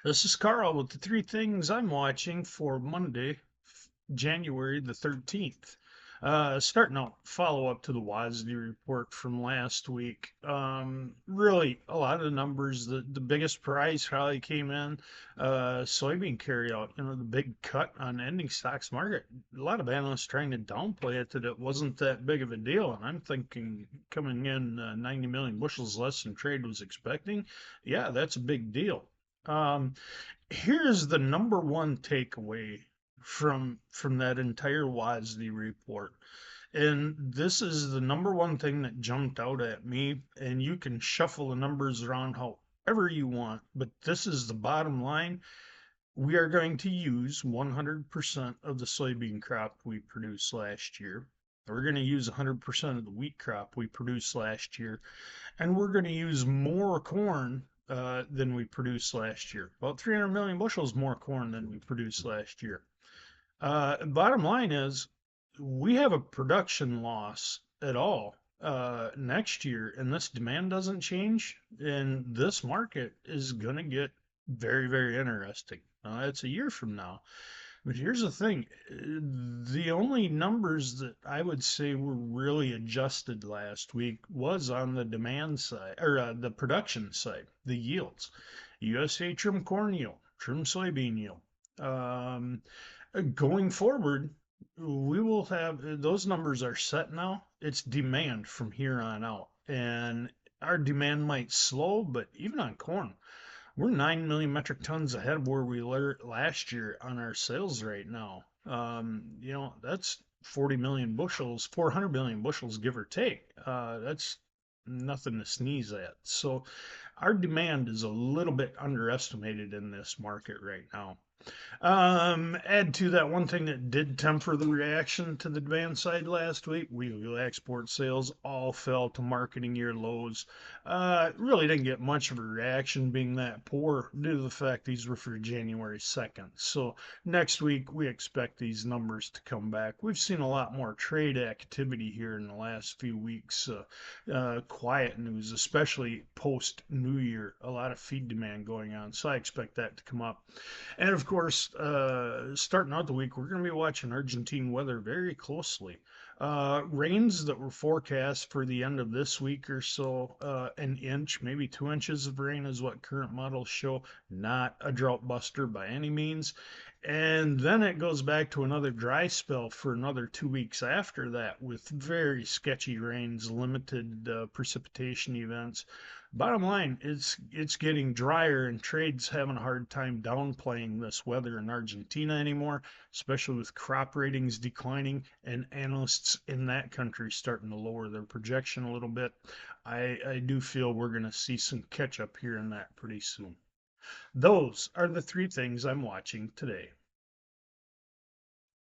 This is Carl with the three things I'm watching for Monday, January the 13th. Starting out, follow up to the WASD report from last week. Really, a lot of the numbers, the biggest price rally came in, soybean carryout, the big cut on ending stocks market. A lot of analysts trying to downplay it that it wasn't that big of a deal. And I'm thinking coming in 90 million bushels less than trade was expecting. Yeah, that's a big deal. Um, Here's the number one takeaway from that entire WASD report. And this is the number one thing that jumped out at me. And you can shuffle the numbers around however you want, but this is the bottom line. We are going to use 100% of the soybean crop we produced last year. We're going to use 100% of the wheat crop we produced last year, and we're going to use more corn than we produced last year. About 300 million bushels more corn than we produced last year. Bottom line is, we have a production loss at all next year, and this demand doesn't change, and this market is going to get very, very interesting. It's a year from now. But here's the thing, the only numbers that I would say were really adjusted last week was on the demand side, or the production side, the yields. USA trim corn yield, trim soybean yield. Um, Going forward, we will have those numbers are set now. It's demand from here on out. And our demand might slow, but even on corn, we're 9 million metric tons ahead of where we were last year on our sales right now. That's 40 million bushels, 400 million bushels, give or take. That's nothing to sneeze at. So our demand is a little bit underestimated in this market right now. Add to that one thing that did temper the reaction to the demand side last week. Wheat export sales all fell to marketing year lows. Really didn't get much of a reaction being that poor due to the fact these were for January 2nd. So next week we expect these numbers to come back. We've seen a lot more trade activity here in the last few weeks. Quiet news, especially post New Year. A lot of feed demand going on. So I expect that to come up. And of course, starting out the week, we're going to be watching Argentine weather very closely. Rains that were forecast for the end of this week or so, an inch, maybe 2 inches of rain is what current models show. Not a drought buster by any means. And then it goes back to another dry spell for another 2 weeks after that with very sketchy rains, limited precipitation events. Bottom line, it's getting drier, and trade's having a hard time downplaying this weather in Argentina anymore, especially with crop ratings declining and analysts in that country starting to lower their projection a little bit. I do feel we're going to see some catch up here in that pretty soon. Those are the three things I'm watching today.